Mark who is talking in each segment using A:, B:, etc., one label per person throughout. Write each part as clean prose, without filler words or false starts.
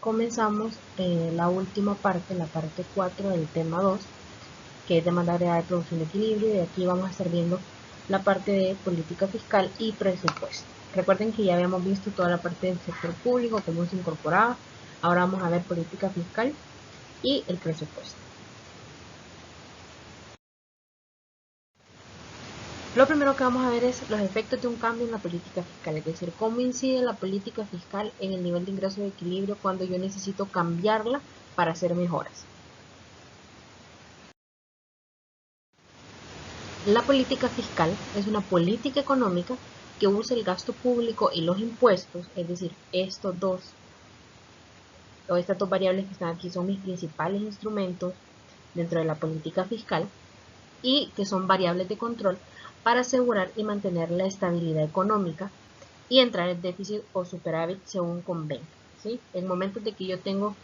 A: comenzamos la última parte, la parte 4 del tema 2, que es demanda agregada de producción de equilibrio, y aquí vamos a estar viendo la parte de política fiscal y presupuesto. Recuerden que ya habíamos visto toda la parte del sector público, cómo se incorporaba. Ahora vamos a ver política fiscal y el presupuesto. Lo primero que vamos a ver es los efectos de un cambio en la política fiscal, es decir, cómo incide la política fiscal en el nivel de ingreso de equilibrio cuando yo necesito cambiarla para hacer mejoras. La política fiscal es una política económica que usa el gasto público y los impuestos, es decir, estas dos variables que están aquí son mis principales instrumentos dentro de la política fiscal y que son variables de control para asegurar y mantener la estabilidad económica y entrar en déficit o superávit según convenga, ¿sí? En momentos de que yo tengo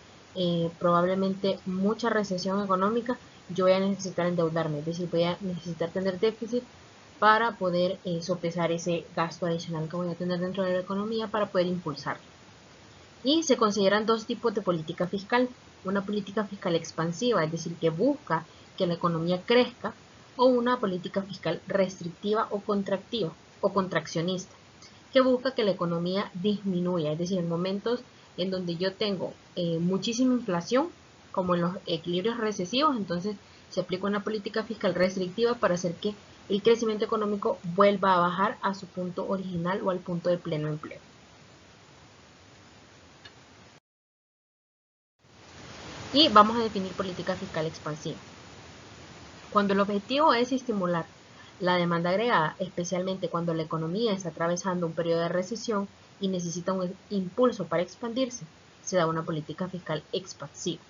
A: probablemente mucha recesión económica, yo voy a necesitar endeudarme, es decir, voy a necesitar tener déficit para poder sopesar ese gasto adicional que voy a tener dentro de la economía para poder impulsarlo. Y se consideran dos tipos de política fiscal: una política fiscal expansiva, es decir, que busca que la economía crezca, o una política fiscal restrictiva o contractiva o contraccionista, que busca que la economía disminuya, es decir, en momentos en donde yo tengo muchísima inflación, como en los equilibrios recesivos, entonces se aplica una política fiscal restrictiva para hacer que el crecimiento económico vuelva a bajar a su punto original o al punto de pleno empleo. Y vamos a definir política fiscal expansiva. Cuando el objetivo es estimular la demanda agregada, especialmente cuando la economía está atravesando un periodo de recesión y necesita un impulso para expandirse, se da una política fiscal expansiva.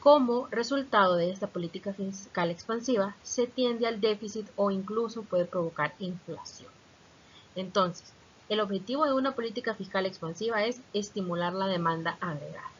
A: Como resultado de esta política fiscal expansiva, se tiende al déficit o incluso puede provocar inflación. Entonces, el objetivo de una política fiscal expansiva es estimular la demanda agregada.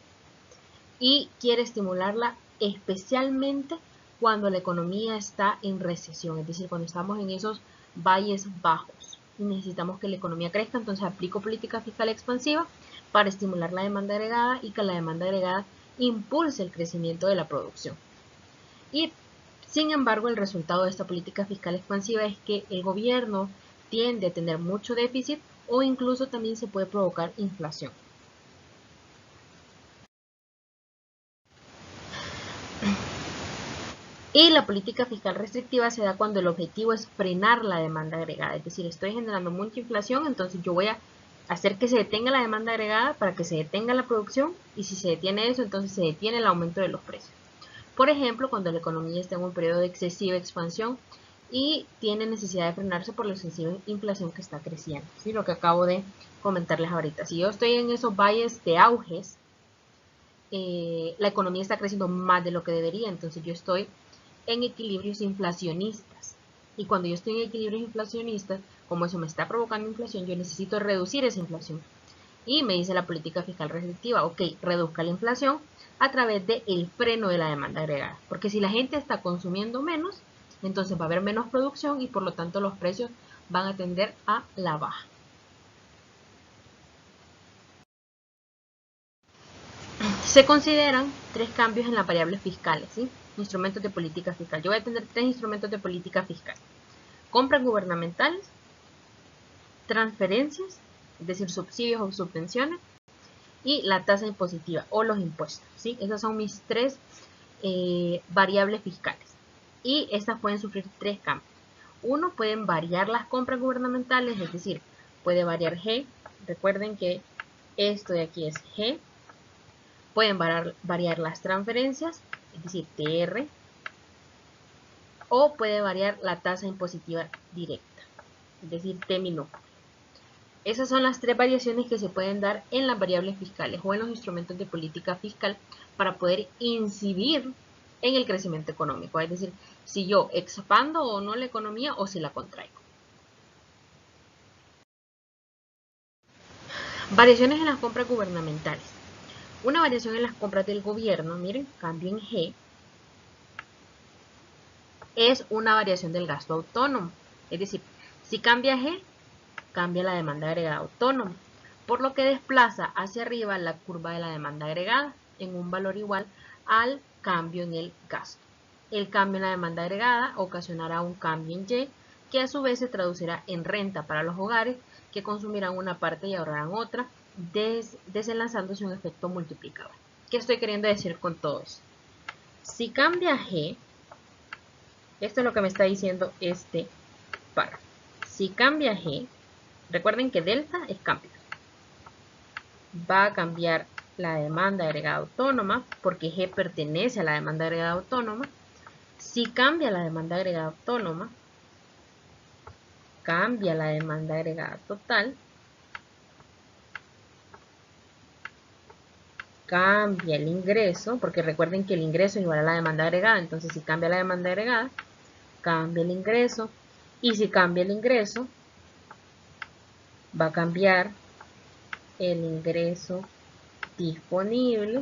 A: Y quiere estimularla especialmente cuando la economía está en recesión, es decir, cuando estamos en esos valles bajos y necesitamos que la economía crezca. Entonces aplico política fiscal expansiva para estimular la demanda agregada y que la demanda agregada impulse el crecimiento de la producción. Y sin embargo, el resultado de esta política fiscal expansiva es que el gobierno tiende a tener mucho déficit o incluso también se puede provocar inflación. Y la política fiscal restrictiva se da cuando el objetivo es frenar la demanda agregada, es decir, estoy generando mucha inflación, entonces yo voy a hacer que se detenga la demanda agregada para que se detenga la producción, y si se detiene eso, entonces se detiene el aumento de los precios. Por ejemplo, cuando la economía está en un periodo de excesiva expansión y tiene necesidad de frenarse por la excesiva inflación que está creciendo, ¿sí? Lo que acabo de comentarles ahorita. Si yo estoy en esos valles de auges, la economía está creciendo más de lo que debería, entonces yo estoy en equilibrios inflacionistas. Y cuando yo estoy en equilibrios inflacionistas, como eso me está provocando inflación, yo necesito reducir esa inflación. Y me dice la política fiscal restrictiva, ok, reduzca la inflación a través del freno de la demanda agregada. Porque si la gente está consumiendo menos, entonces va a haber menos producción y por lo tanto los precios van a tender a la baja. Se consideran tres cambios en las variables fiscales, ¿sí? Instrumentos de política fiscal. Yo voy a tener tres instrumentos de política fiscal: compras gubernamentales, transferencias, es decir, subsidios o subvenciones, y la tasa impositiva o los impuestos, ¿sí? Esas son mis tres variables fiscales. Y estas pueden sufrir tres cambios. Uno, pueden variar las compras gubernamentales, es decir, puede variar G. Recuerden que esto de aquí es G. Pueden variar las transferencias, es decir, TR. O puede variar la tasa impositiva directa, es decir, T minúscula. Esas son las tres variaciones que se pueden dar en las variables fiscales o en los instrumentos de política fiscal para poder incidir en el crecimiento económico, es decir, si yo expando o no la economía o si la contraigo. Variaciones en las compras gubernamentales. Una variación en las compras del gobierno, miren, cambio en G, es una variación del gasto autónomo. Es decir, si cambia G, cambia la demanda agregada autónoma. por lo que desplaza hacia arriba la curva de la demanda agregada en un valor igual al cambio en el gasto. El cambio en la demanda agregada ocasionará un cambio en Y, que a su vez se traducirá en renta para los hogares, que consumirán una parte y ahorrarán otra, desenlazándose un efecto multiplicador. ¿Qué estoy queriendo decir con todo esto? Si cambia G, esto es lo que me está diciendo este párrafo. Si cambia G, recuerden que delta es cambio. Va a cambiar la demanda agregada autónoma, porque G pertenece a la demanda agregada autónoma. Si cambia la demanda agregada autónoma, cambia la demanda agregada total, cambia el ingreso, porque recuerden que el ingreso es igual a la demanda agregada, entonces si cambia la demanda agregada, cambia el ingreso, y si cambia el ingreso, va a cambiar el ingreso disponible.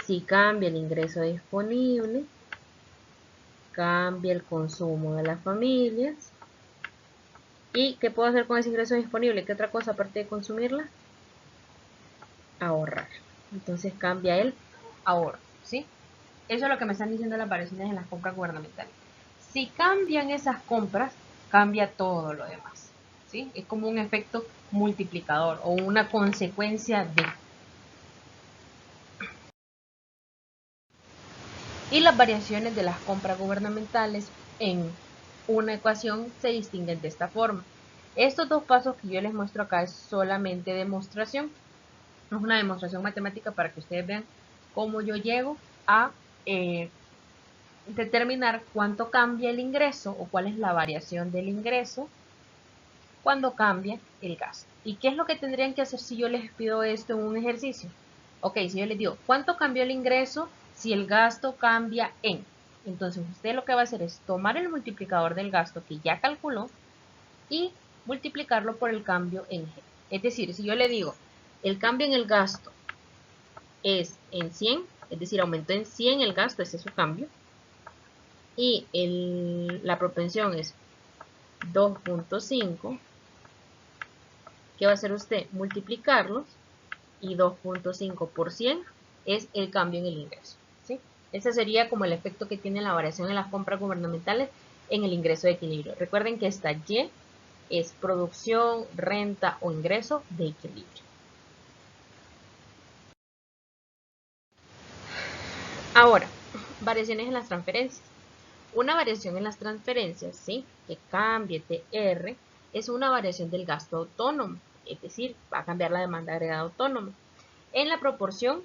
A: Si cambia el ingreso disponible, cambia el consumo de las familias. ¿Y qué puedo hacer con ese ingreso disponible? ¿Qué otra cosa aparte de consumirla? Ahorrar. Entonces cambia el ahorro, ¿sí? Eso es lo que me están diciendo las variaciones en las compras gubernamentales. Si cambian esas compras, cambia todo lo demás, ¿sí? Es como un efecto multiplicador o una consecuencia de. Y las variaciones de las compras gubernamentales en una ecuación se distinguen de esta forma. Estos dos pasos que yo les muestro acá es solamente demostración. Es una demostración matemática para que ustedes vean cómo yo llego a determinar cuánto cambia el ingreso o cuál es la variación del ingreso cuando cambia el gasto. ¿Y qué es lo que tendrían que hacer si yo les pido esto en un ejercicio? Ok, si yo les digo, ¿cuánto cambió el ingreso si el gasto cambia en? Entonces usted lo que va a hacer es tomar el multiplicador del gasto que ya calculó y multiplicarlo por el cambio en G. Es decir, si yo le digo, el cambio en el gasto es en 100, es decir, aumentó en 100 el gasto, ese es su cambio, y la propensión es 2.5, ¿qué va a hacer usted? Multiplicarlos, y 2.5 por 100 es el cambio en el ingreso, ¿sí? Ese sería como el efecto que tiene la variación en las compras gubernamentales en el ingreso de equilibrio. Recuerden que esta Y es producción, renta o ingreso de equilibrio. Ahora, variaciones en las transferencias. Una variación en las transferencias, ¿sí? Que cambie TR, es una variación del gasto autónomo, es decir, va a cambiar la demanda agregada autónoma. En la proporción,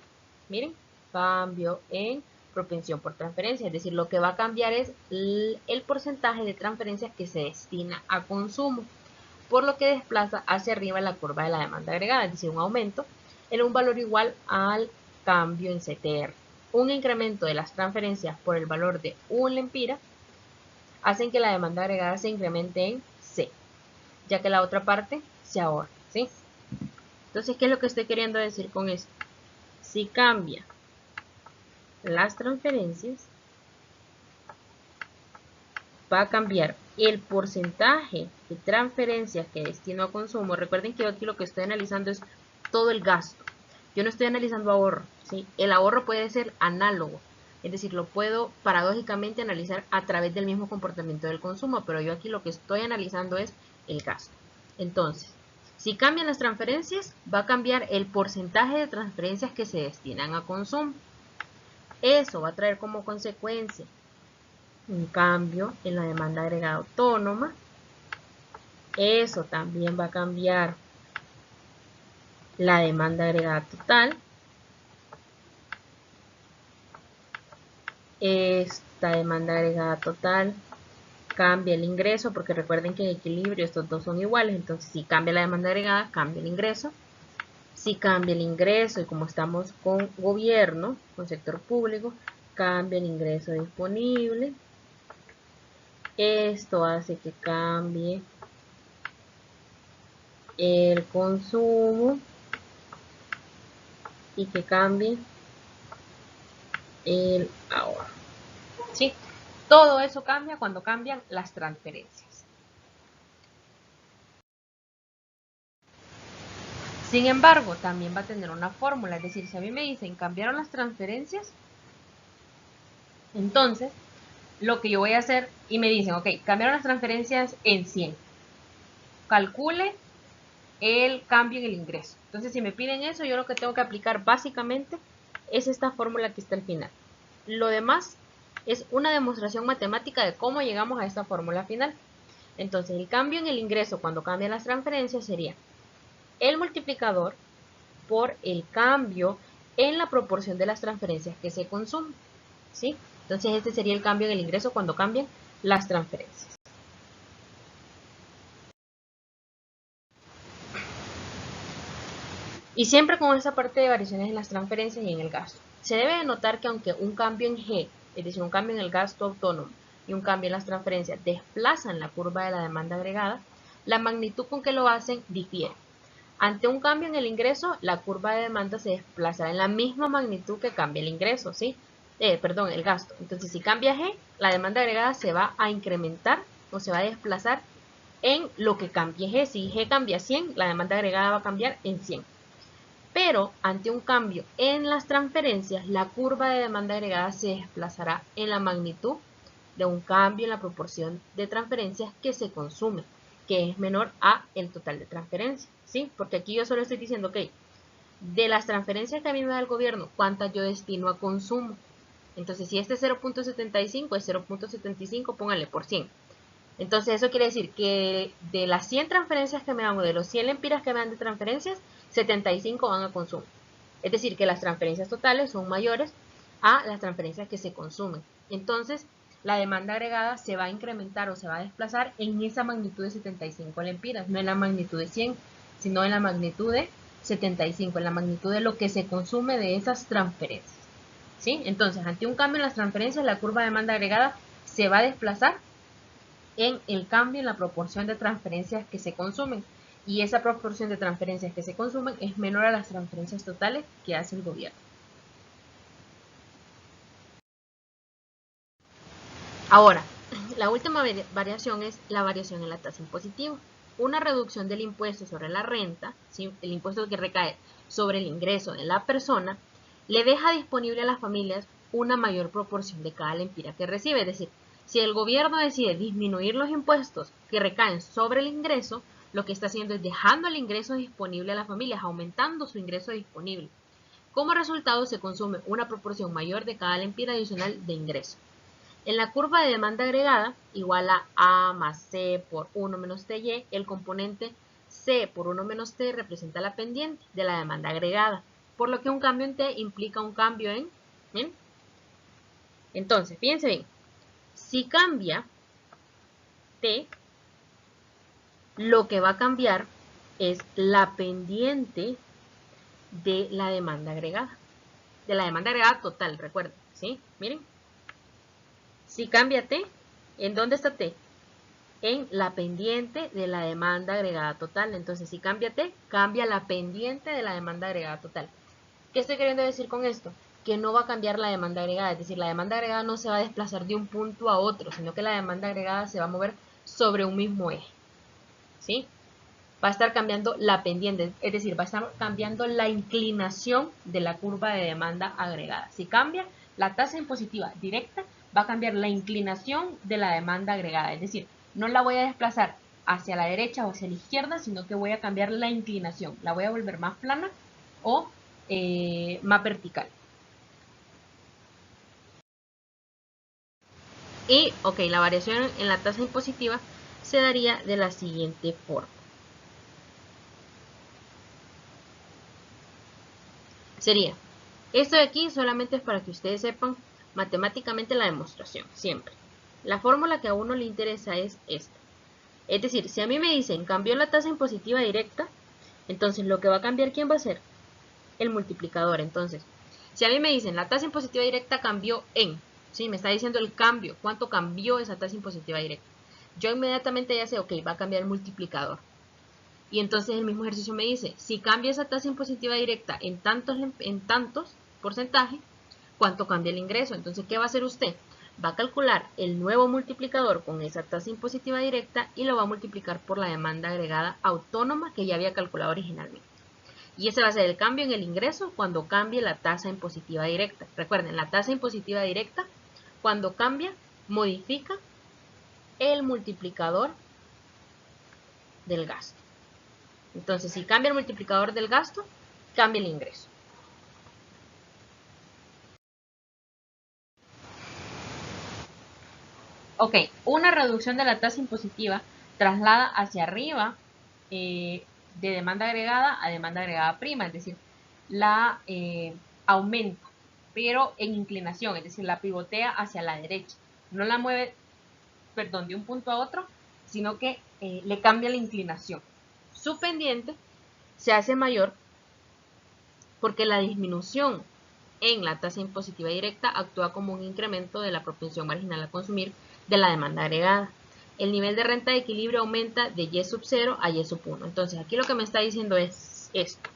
A: miren, cambio en propensión por transferencia, es decir, lo que va a cambiar es el porcentaje de transferencias que se destina a consumo, por lo que desplaza hacia arriba la curva de la demanda agregada, es decir, un aumento en un valor igual al cambio en CTR. Un incremento de las transferencias por el valor de 1 lempira hacen que la demanda agregada se incremente en C, ya que la otra parte se ahorra, ¿sí? Entonces, ¿qué es lo que estoy queriendo decir con esto? Si cambia las transferencias, va a cambiar el porcentaje de transferencias que destino a consumo. Recuerden que yo aquí lo que estoy analizando es todo el gasto. Yo no estoy analizando ahorro, ¿sí? El ahorro puede ser análogo, es decir, lo puedo paradójicamente analizar a través del mismo comportamiento del consumo, pero yo aquí lo que estoy analizando es el gasto. Entonces, si cambian las transferencias, va a cambiar el porcentaje de transferencias que se destinan a consumo. Eso va a traer como consecuencia un cambio en la demanda agregada autónoma. Eso también va a cambiar la demanda agregada total. Esta demanda agregada total cambia el ingreso, porque recuerden que en equilibrio estos dos son iguales, entonces si cambia la demanda agregada, cambia el ingreso. Si cambia el ingreso, y como estamos con gobierno, con sector público, cambia el ingreso disponible. Esto hace que cambie el consumo y que cambie el ahorro, ¿sí? Todo eso cambia cuando cambian las transferencias. Sin embargo, también va a tener una fórmula, es decir, si a mí me dicen cambiaron las transferencias, entonces lo que yo voy a hacer, y me dicen, ok, cambiaron las transferencias en 100, calcule el cambio en el ingreso. Entonces, si me piden eso, yo lo que tengo que aplicar básicamente es esta fórmula que está al final. Lo demás es una demostración matemática de cómo llegamos a esta fórmula final. Entonces, el cambio en el ingreso cuando cambian las transferencias sería el multiplicador por el cambio en la proporción de las transferencias que se consumen, ¿sí? Entonces, este sería el cambio en el ingreso cuando cambian las transferencias. Y siempre con esa parte de variaciones en las transferencias y en el gasto. Se debe de notar que aunque un cambio en G, es decir, un cambio en el gasto autónomo y un cambio en las transferencias desplazan la curva de la demanda agregada, la magnitud con que lo hacen difiere. Ante un cambio en el ingreso, la curva de demanda se desplazará en la misma magnitud que cambia el ingreso, ¿sí? El gasto. Entonces, si cambia G, la demanda agregada se va a incrementar o se va a desplazar en lo que cambie G. Si G cambia 100, la demanda agregada va a cambiar en 100. Pero ante un cambio en las transferencias, la curva de demanda agregada se desplazará en la magnitud de un cambio en la proporción de transferencias que se consume, que es menor a el total de transferencias, ¿sí? Porque aquí yo solo estoy diciendo, ok, de las transferencias que a mí me da el gobierno, ¿cuántas yo destino a consumo? Entonces, si este es 0.75, es 0.75, póngale por 100. Entonces, eso quiere decir que de las 100 transferencias que me dan, o de los 100 lempiras que me dan de transferencias, 75 van a consumo. Es decir, que las transferencias totales son mayores a las transferencias que se consumen. Entonces, la demanda agregada se va a incrementar o se va a desplazar en esa magnitud de 75 lempiras, no en la magnitud de 100, sino en la magnitud de 75, en la magnitud de lo que se consume de esas transferencias, ¿sí? Entonces, ante un cambio en las transferencias, la curva de demanda agregada se va a desplazar en el cambio en la proporción de transferencias que se consumen. Y esa proporción de transferencias que se consumen es menor a las transferencias totales que hace el gobierno. Ahora, la última variación es la variación en la tasa impositiva. Una reducción del impuesto sobre la renta, ¿sí? El impuesto que recae sobre el ingreso de la persona, le deja disponible a las familias una mayor proporción de cada lempira que recibe. Es decir, si el gobierno decide disminuir los impuestos que recaen sobre el ingreso, lo que está haciendo es dejando el ingreso disponible a las familias, aumentando su ingreso disponible. Como resultado, se consume una proporción mayor de cada lempira adicional de ingreso. En la curva de demanda agregada, igual a A más C por 1 menos TY, el componente C por 1 menos T representa la pendiente de la demanda agregada, por lo que un cambio en T implica un cambio en... ¿bien? Entonces, fíjense bien, si cambia T, lo que va a cambiar es la pendiente de la demanda agregada. De la demanda agregada total, recuerden, ¿sí? Miren. Si cambia T, ¿en dónde está T? En la pendiente de la demanda agregada total. Entonces, si cambia T, cambia la pendiente de la demanda agregada total. ¿Qué estoy queriendo decir con esto? Que no va a cambiar la demanda agregada. Es decir, la demanda agregada no se va a desplazar de un punto a otro, sino que la demanda agregada se va a mover sobre un mismo eje, ¿sí? Va a estar cambiando la pendiente, es decir, va a estar cambiando la inclinación de la curva de demanda agregada. Si cambia la tasa impositiva directa, va a cambiar la inclinación de la demanda agregada, es decir, no la voy a desplazar hacia la derecha o hacia la izquierda, sino que voy a cambiar la inclinación, la voy a volver más plana o más vertical. Y, ok, la variación en la tasa impositiva se daría de la siguiente forma. Sería, esto de aquí solamente es para que ustedes sepan matemáticamente la demostración, siempre. La fórmula que a uno le interesa es esta. Es decir, si a mí me dicen cambió la tasa impositiva directa, entonces lo que va a cambiar, ¿quién va a ser? El multiplicador. Entonces, si a mí me dicen la tasa impositiva directa cambió en, ¿sí? Me está diciendo el cambio, cuánto cambió esa tasa impositiva directa. Yo inmediatamente ya sé, ok, va a cambiar el multiplicador. Y entonces el mismo ejercicio me dice, si cambia esa tasa impositiva directa en tantos porcentaje, ¿cuánto cambia el ingreso? Entonces, ¿qué va a hacer usted? Va a calcular el nuevo multiplicador con esa tasa impositiva directa y lo va a multiplicar por la demanda agregada autónoma que ya había calculado originalmente. Y ese va a ser el cambio en el ingreso cuando cambie la tasa impositiva directa. Recuerden, la tasa impositiva directa, cuando cambia, modifica el multiplicador del gasto. Entonces, si cambia el multiplicador del gasto, cambia el ingreso. Ok, una reducción de la tasa impositiva traslada hacia arriba de demanda agregada a demanda agregada prima, es decir, la aumenta, pero en inclinación, es decir, la pivotea hacia la derecha. No la mueve, perdón, de un punto a otro, sino que le cambia la inclinación. Su pendiente se hace mayor porque la disminución en la tasa impositiva directa actúa como un incremento de la propensión marginal a consumir de la demanda agregada. El nivel de renta de equilibrio aumenta de Y sub 0 a Y sub 1. Entonces, aquí lo que me está diciendo es esto.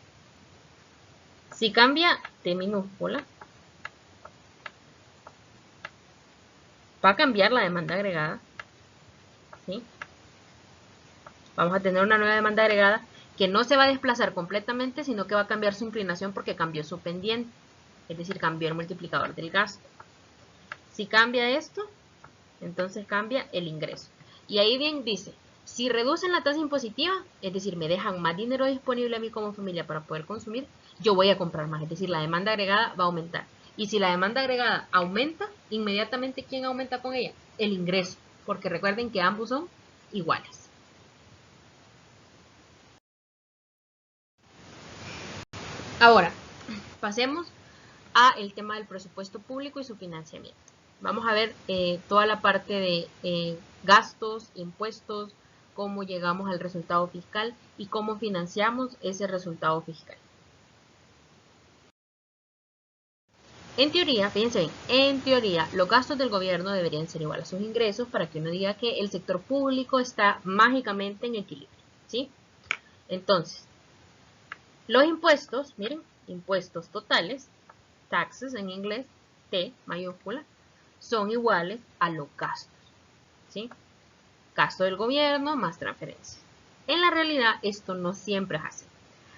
A: Si cambia T minúscula, va a cambiar la demanda agregada, ¿sí? Vamos a tener una nueva demanda agregada que no se va a desplazar completamente, sino que va a cambiar su inclinación porque cambió su pendiente, es decir, cambió el multiplicador del gasto. Si cambia esto, entonces cambia el ingreso. Y ahí bien dice, si reducen la tasa impositiva, es decir, me dejan más dinero disponible a mí como familia para poder consumir, yo voy a comprar más, es decir, la demanda agregada va a aumentar. Y si la demanda agregada aumenta, inmediatamente, ¿quién aumenta con ella? El ingreso, porque recuerden que ambos son iguales. Ahora, pasemos a el tema del presupuesto público y su financiamiento. Vamos a ver toda la parte de gastos, impuestos, cómo llegamos al resultado fiscal y cómo financiamos ese resultado fiscal. En teoría, fíjense bien, en teoría los gastos del gobierno deberían ser igual a sus ingresos para que uno diga que el sector público está mágicamente en equilibrio, ¿sí? Entonces, los impuestos, miren, impuestos totales, taxes en inglés, T mayúscula, son iguales a los gastos, ¿sí? Gasto del gobierno más transferencias. En la realidad esto no siempre es así.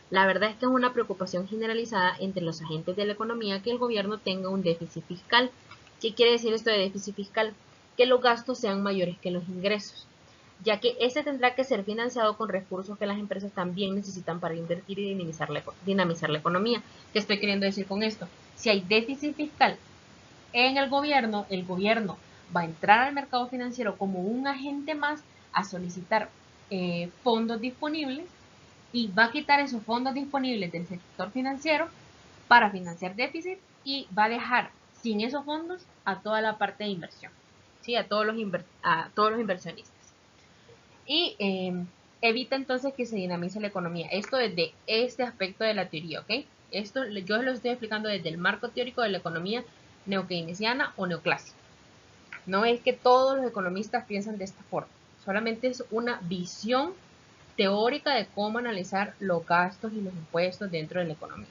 A: La verdad es que es una preocupación generalizada entre los agentes de la economía que el gobierno tenga un déficit fiscal. ¿Qué quiere decir esto de déficit fiscal? Que los gastos sean mayores que los ingresos, ya que ese tendrá que ser financiado con recursos que las empresas también necesitan para invertir y dinamizar la economía. ¿Qué estoy queriendo decir con esto? Si hay déficit fiscal en el gobierno va a entrar al mercado financiero como un agente más a solicitar fondos disponibles y va a quitar esos fondos disponibles del sector financiero para financiar déficit y va a dejar sin esos fondos a toda la parte de inversión, ¿sí? a todos los inversionistas. Y evita entonces que se dinamice la economía. Esto desde este aspecto de la teoría, ¿ok? Esto yo lo estoy explicando desde el marco teórico de la economía neokeynesiana o neoclásica. No es que todos los economistas piensan de esta forma, solamente es una visión teórica de cómo analizar los gastos y los impuestos dentro de la economía.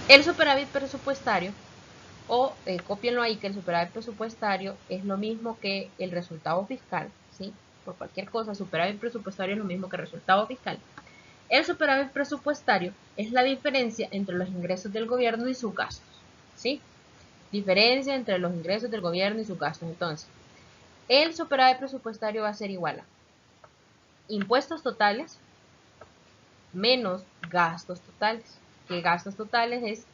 A: El superávit presupuestario, o cópienlo ahí, que el superávit presupuestario es lo mismo que el resultado fiscal, ¿sí? Por cualquier cosa, superávit presupuestario es lo mismo que resultado fiscal. El superávit presupuestario es la diferencia entre los ingresos del gobierno y sus gastos, ¿sí? Diferencia entre los ingresos del gobierno y sus gastos. Entonces, el superávit presupuestario va a ser igual a impuestos totales menos gastos totales. ¿Qué gastos totales? Es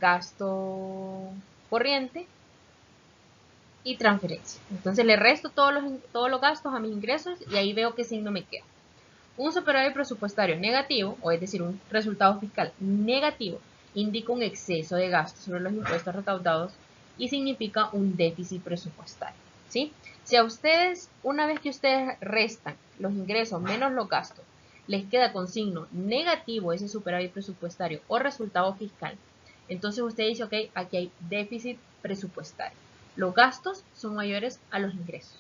A: gasto corriente y transferencia. Entonces le resto todos los gastos a mis ingresos y ahí veo qué signo me queda. Un superávit presupuestario negativo, o es decir, un resultado fiscal negativo, indica un exceso de gastos sobre los impuestos recaudados y significa un déficit presupuestario, ¿sí? Si a ustedes, una vez que ustedes restan los ingresos menos los gastos, les queda con signo negativo ese superávit presupuestario o resultado fiscal, entonces usted dice, ok, aquí hay déficit presupuestario. Los gastos son mayores a los ingresos.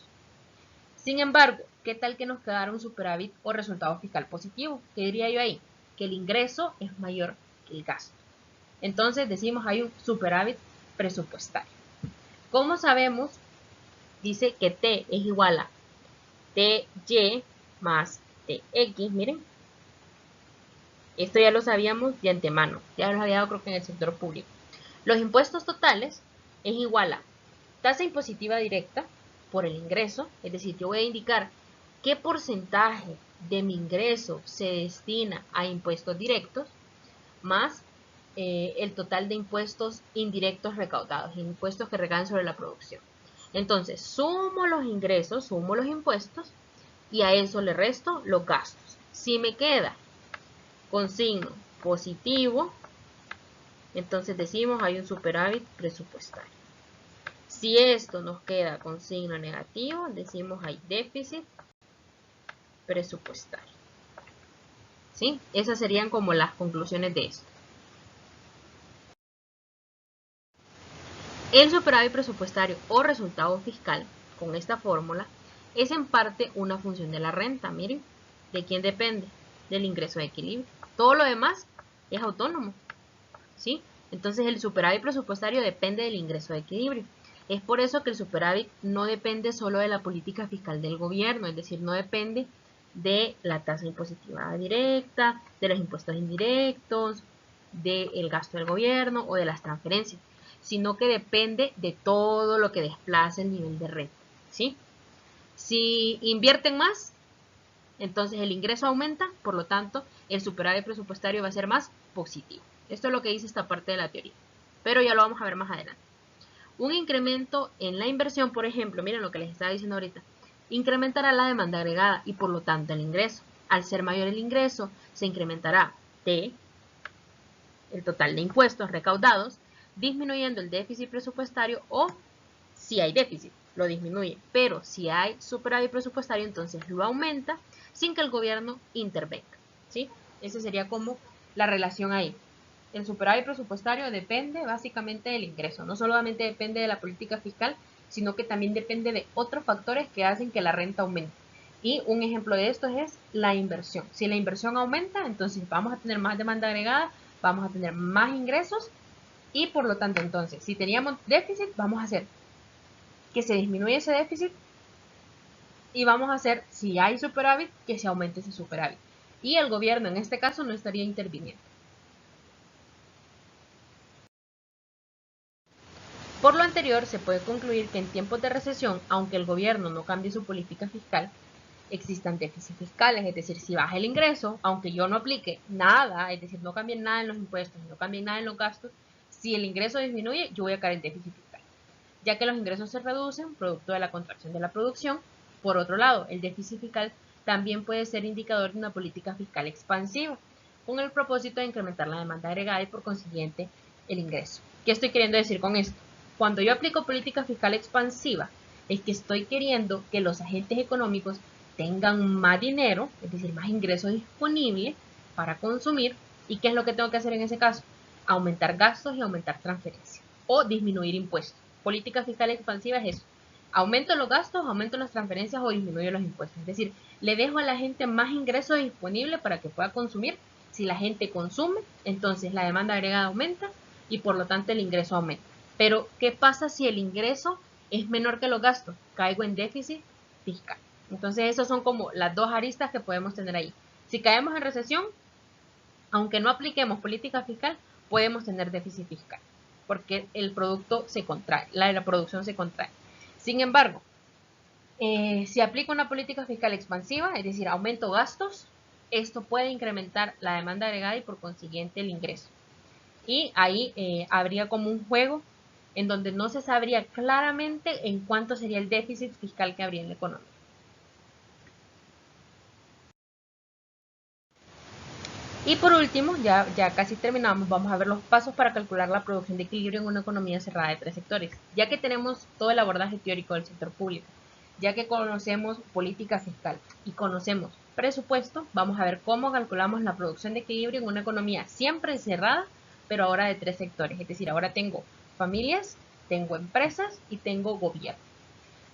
A: Sin embargo, ¿qué tal que nos quedara un superávit o resultado fiscal positivo? ¿Qué diría yo ahí? Que el ingreso es mayor que el gasto. Entonces decimos hay un superávit presupuestario. ¿Cómo sabemos? Dice que T es igual a TY más de X, miren, esto ya lo sabíamos de antemano, ya lo había dado creo que en el sector público. Los impuestos totales es igual a tasa impositiva directa por el ingreso, es decir, yo voy a indicar qué porcentaje de mi ingreso se destina a impuestos directos, más el total de impuestos indirectos recaudados, impuestos que recaen sobre la producción. Entonces, sumo los ingresos, sumo los impuestos y a eso le resto los gastos. Si me queda con signo positivo, entonces decimos hay un superávit presupuestario. Si esto nos queda con signo negativo, decimos hay déficit presupuestario. ¿Sí? Esas serían como las conclusiones de esto. El superávit presupuestario o resultado fiscal, con esta fórmula, es en parte una función de la renta. Miren, ¿de quién depende? Del ingreso de equilibrio. Todo lo demás es autónomo, ¿sí? Entonces el superávit presupuestario depende del ingreso de equilibrio. Es por eso que el superávit no depende solo de la política fiscal del gobierno, es decir, no depende de la tasa impositiva directa, de los impuestos indirectos, del gasto del gobierno o de las transferencias, sino que depende de todo lo que desplace el nivel de renta, ¿sí? Si invierten más, entonces el ingreso aumenta, por lo tanto, el superávit presupuestario va a ser más positivo. Esto es lo que dice esta parte de la teoría, pero ya lo vamos a ver más adelante. Un incremento en la inversión, por ejemplo, miren lo que les estaba diciendo ahorita, incrementará la demanda agregada y por lo tanto el ingreso. Al ser mayor el ingreso, se incrementará T, el total de impuestos recaudados, disminuyendo el déficit presupuestario o si hay déficit, lo disminuye. Pero si hay superávit presupuestario, entonces lo aumenta sin que el gobierno intervenga, ¿sí? Esa sería como la relación ahí. El superávit presupuestario depende básicamente del ingreso. No solamente depende de la política fiscal, sino que también depende de otros factores que hacen que la renta aumente. Y un ejemplo de esto es la inversión. Si la inversión aumenta, entonces vamos a tener más demanda agregada, vamos a tener más ingresos y por lo tanto entonces, si teníamos déficit, vamos a hacer que se disminuya ese déficit y vamos a hacer, si hay superávit, que se aumente ese superávit. Y el gobierno en este caso no estaría interviniendo. Por lo anterior, se puede concluir que en tiempos de recesión, aunque el gobierno no cambie su política fiscal, existan déficits fiscales, es decir, si baja el ingreso, aunque yo no aplique nada, es decir, no cambie nada en los impuestos, no cambie nada en los gastos, si el ingreso disminuye, yo voy a caer en déficit fiscal, ya que los ingresos se reducen producto de la contracción de la producción. Por otro lado, el déficit fiscal también puede ser indicador de una política fiscal expansiva, con el propósito de incrementar la demanda agregada y por consiguiente el ingreso. ¿Qué estoy queriendo decir con esto? Cuando yo aplico política fiscal expansiva, es que estoy queriendo que los agentes económicos tengan más dinero, es decir, más ingresos disponibles para consumir. ¿Y qué es lo que tengo que hacer en ese caso? Aumentar gastos y aumentar transferencias o disminuir impuestos. Política fiscal expansiva es eso. Aumento los gastos, aumento las transferencias o disminuyo los impuestos. Es decir, le dejo a la gente más ingresos disponibles para que pueda consumir. Si la gente consume, entonces la demanda agregada aumenta y por lo tanto el ingreso aumenta. Pero, ¿qué pasa si el ingreso es menor que los gastos? Caigo en déficit fiscal. Entonces, esas son como las dos aristas que podemos tener ahí. Si caemos en recesión, aunque no apliquemos política fiscal, podemos tener déficit fiscal, porque el producto se contrae, la producción se contrae. Sin embargo, si aplico una política fiscal expansiva, es decir, aumento gastos, esto puede incrementar la demanda agregada y por consiguiente el ingreso. Y ahí habría como un juego en donde no se sabría claramente en cuánto sería el déficit fiscal que habría en la economía. Y por último, ya casi terminamos, vamos a ver los pasos para calcular la producción de equilibrio en una economía cerrada de tres sectores. Ya que tenemos todo el abordaje teórico del sector público, ya que conocemos política fiscal y conocemos presupuesto, vamos a ver cómo calculamos la producción de equilibrio en una economía siempre cerrada, pero ahora de tres sectores. Es decir, ahora tengo familias, tengo empresas y tengo gobierno.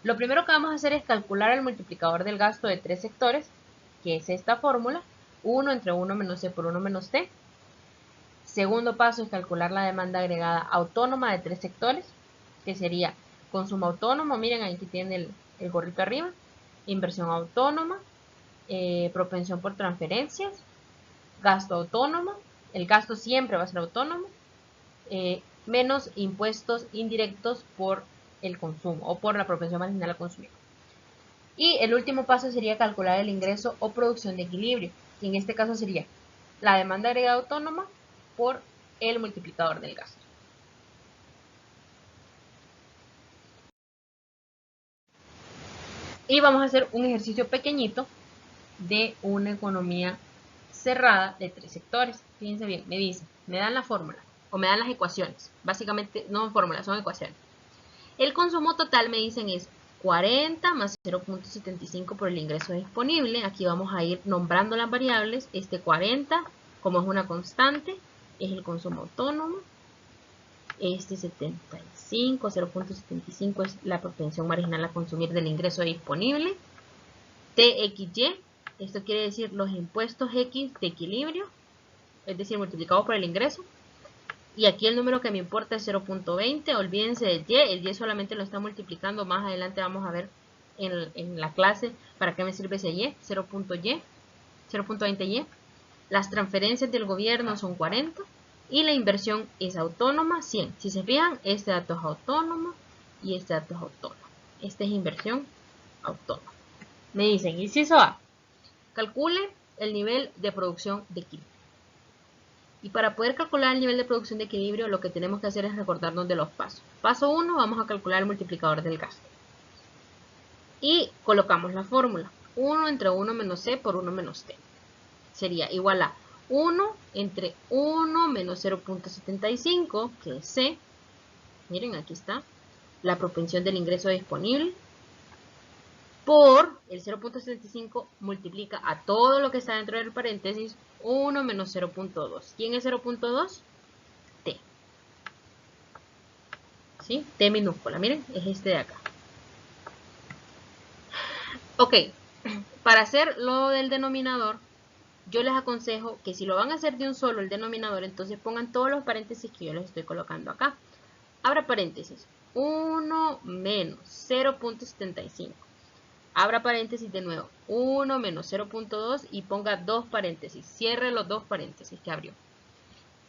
A: Lo primero que vamos a hacer es calcular el multiplicador del gasto de tres sectores, que es esta fórmula, 1 entre 1 menos C por 1 menos T. Segundo paso es calcular la demanda agregada autónoma de tres sectores, que sería consumo autónomo, miren aquí tiene el gorrito arriba, inversión autónoma propensión por transferencias, gasto autónomo, el gasto siempre va a ser autónomo, menos impuestos indirectos por el consumo o por la propensión marginal a consumir. Y el último paso sería calcular el ingreso o producción de equilibrio, que en este caso sería la demanda agregada autónoma por el multiplicador del gasto. Y vamos a hacer un ejercicio pequeñito de una economía cerrada de 3 sectores. Fíjense bien, me dicen, me dan la fórmula o me dan las ecuaciones. Básicamente no son fórmulas, son ecuaciones. El consumo total me dicen es 40 más 0.75 por el ingreso disponible. Aquí vamos a ir nombrando las variables. Este 40, como es una constante, es el consumo autónomo. Este 75, 0.75 es la propensión marginal a consumir del ingreso disponible. TXY, esto quiere decir los impuestos X de equilibrio, es decir, multiplicado por el ingreso. Y aquí el número que me importa es 0.20, olvídense del Y, el Y solamente lo está multiplicando, más adelante vamos a ver en la clase para qué me sirve ese Y, 0.20Y. Las transferencias del gobierno son 40 y la inversión es autónoma, 100. Si se fijan, este dato es autónomo y este dato es autónomo. Esta es inversión autónoma. Me dicen, inciso A, calcule el nivel de producción de equilibrio. Y para poder calcular el nivel de producción de equilibrio, lo que tenemos que hacer es recordarnos de los pasos. Paso 1, vamos a calcular el multiplicador del gasto. Y colocamos la fórmula. 1 entre 1 menos C por 1 menos T. Sería igual a 1 entre 1 menos 0.75, que es C. Miren, aquí está. La propensión del ingreso disponible. Por el 0.75 multiplica a todo lo que está dentro del paréntesis 1 menos 0.2. ¿Quién es 0.2? T. ¿Sí? T minúscula, miren, es este de acá. Ok, para hacer lo del denominador, yo les aconsejo que si lo van a hacer de un solo el denominador, entonces pongan todos los paréntesis que yo les estoy colocando acá. Abra paréntesis, 1 menos 0.75. Abra paréntesis de nuevo, 1 menos 0.2 y ponga dos paréntesis. Cierre los dos paréntesis que abrió.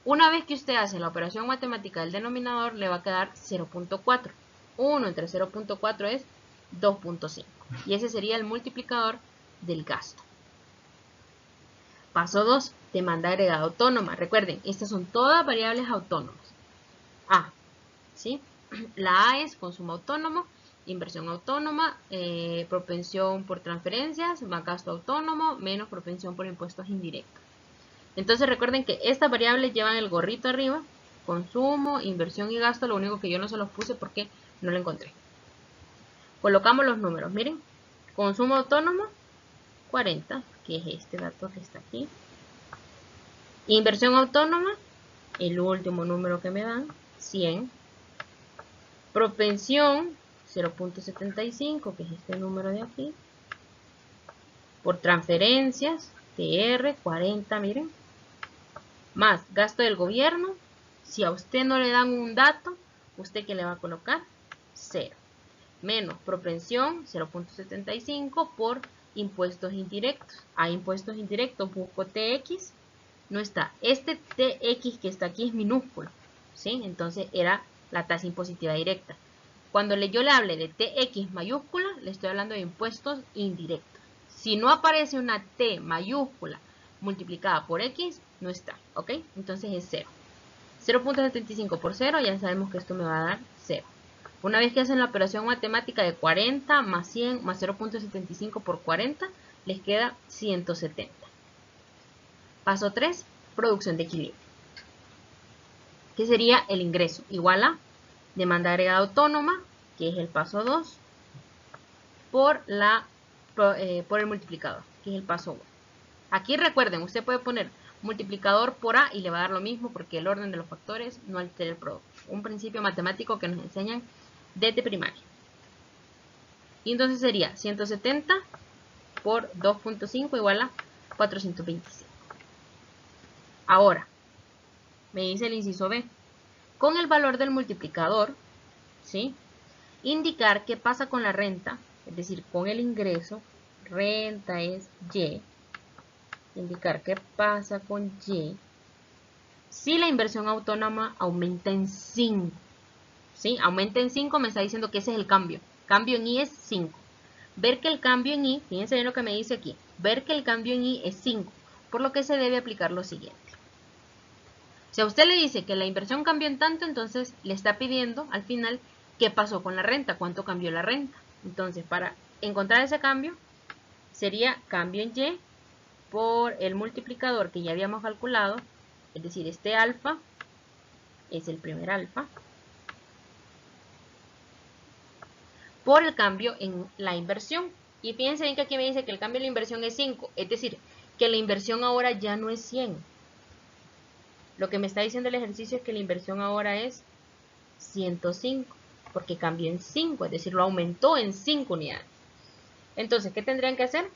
A: Una vez que usted hace la operación matemática del denominador, le va a quedar 0.4. 1 entre 0.4 es 2.5. Y ese sería el multiplicador del gasto. Paso 2, demanda agregada autónoma. Recuerden, estas son todas variables autónomas. A, ¿sí? La A es consumo autónomo, inversión autónoma, propensión por transferencias, más gasto autónomo, menos propensión por impuestos indirectos. Entonces recuerden que estas variables llevan el gorrito arriba, consumo, inversión y gasto, lo único que yo no se los puse porque no lo encontré. Colocamos los números, miren, consumo autónomo, 40, que es este dato que está aquí. Inversión autónoma, el último número que me dan, 100. Propensión, 0.75, que es este número de aquí. Por transferencias, TR, 40, miren. Más gasto del gobierno. Si a usted no le dan un dato, ¿usted qué le va a colocar? 0. Menos propensión, 0.75 por impuestos indirectos. Hay impuestos indirectos, busco TX, no está. Este TX que está aquí es minúsculo, ¿sí? Entonces era la tasa impositiva directa. Cuando yo le hable de TX mayúscula, le estoy hablando de impuestos indirectos. Si no aparece una T mayúscula multiplicada por X, no está, ¿ok? Entonces es 0. 0.75 por 0, ya sabemos que esto me va a dar 0. Una vez que hacen la operación matemática de 40 más 100 más 0.75 por 40, les queda 170. Paso 3, producción de equilibrio. ¿Qué sería el ingreso? Igual a demanda agregada autónoma, que es el paso 2, por el multiplicador, que es el paso 1. Aquí recuerden, usted puede poner multiplicador por A y le va a dar lo mismo porque el orden de los factores no altera el producto. Un principio matemático que nos enseñan desde primaria. Y entonces sería 170 por 2.5 igual a 425. Ahora, me dice el inciso B. Con el valor del multiplicador, ¿sí? Indicar qué pasa con la renta, es decir, con el ingreso renta es Y, indicar qué pasa con Y si la inversión autónoma aumenta en 5. ¿Sí? Aumenta en 5 me está diciendo que ese es el cambio. Cambio en Y es 5. Ver que el cambio en Y, fíjense bien lo que me dice aquí, ver que el cambio en Y es 5, por lo que se debe aplicar lo siguiente. Si a usted le dice que la inversión cambió en tanto, entonces le está pidiendo al final qué pasó con la renta, cuánto cambió la renta. Entonces, para encontrar ese cambio, sería cambio en Y por el multiplicador que ya habíamos calculado, es decir, este alfa es el primer alfa, por el cambio en la inversión. Y fíjense bien que aquí me dice que el cambio en la inversión es 5, es decir, que la inversión ahora ya no es 100. Lo que me está diciendo el ejercicio es que la inversión ahora es 105, porque cambió en 5, es decir, lo aumentó en 5 unidades. Entonces, ¿qué tendrían que hacer?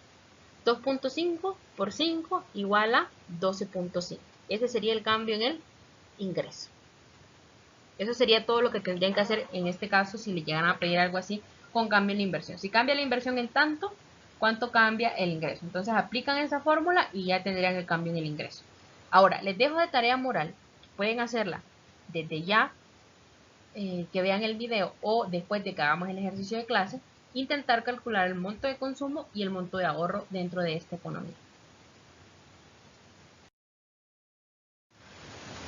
A: 2.5 por 5 igual a 12.5. Ese sería el cambio en el ingreso. Eso sería todo lo que tendrían que hacer en este caso si le llegan a pedir algo así con cambio en la inversión. Si cambia la inversión en tanto, ¿cuánto cambia el ingreso? Entonces aplican esa fórmula y ya tendrían el cambio en el ingreso. Ahora, les dejo de tarea moral. Pueden hacerla desde ya, que vean el video, o después de que hagamos el ejercicio de clase, intentar calcular el monto de consumo y el monto de ahorro dentro de esta economía.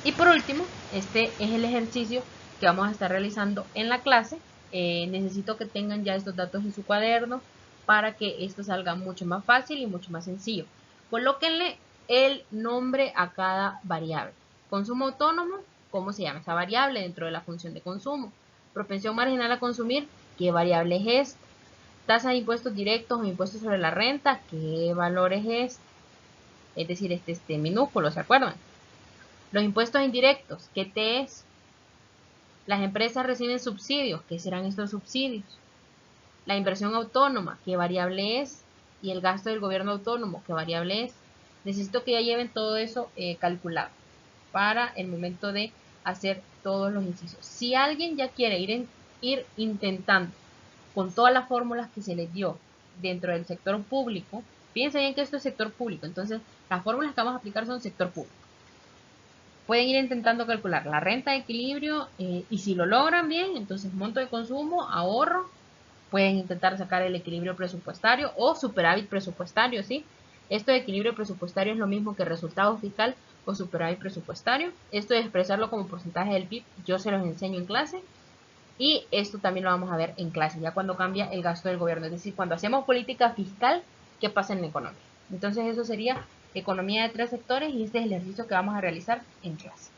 A: Y por último, este es el ejercicio que vamos a estar realizando en la clase. Necesito que tengan ya estos datos en su cuaderno para que esto salga mucho más fácil y mucho más sencillo. Colóquenle el nombre a cada variable. Consumo autónomo, ¿cómo se llama esa variable dentro de la función de consumo? Propensión marginal a consumir, ¿qué variable es esta? Tasa de impuestos directos o impuestos sobre la renta, ¿qué valor es este? Es decir, este minúsculo, ¿se acuerdan? Los impuestos indirectos, ¿qué T es? Las empresas reciben subsidios, ¿qué serán estos subsidios? La inversión autónoma, ¿qué variable es? Y el gasto del gobierno autónomo, ¿qué variable es? Necesito que ya lleven todo eso calculado para el momento de hacer todos los incisos. Si alguien ya quiere ir intentando con todas las fórmulas que se les dio dentro del sector público, fíjense bien que esto es sector público, entonces las fórmulas que vamos a aplicar son sector público. Pueden ir intentando calcular la renta de equilibrio y si lo logran bien, entonces monto de consumo, ahorro, pueden intentar sacar el equilibrio presupuestario o superávit presupuestario, ¿sí? Esto de equilibrio presupuestario es lo mismo que resultado fiscal o superávit presupuestario. Esto de expresarlo como porcentaje del PIB, yo se los enseño en clase. Y esto también lo vamos a ver en clase, ya cuando cambia el gasto del gobierno. Es decir, cuando hacemos política fiscal, ¿qué pasa en la economía? Entonces eso sería economía de 3 sectores y este es el ejercicio que vamos a realizar en clase.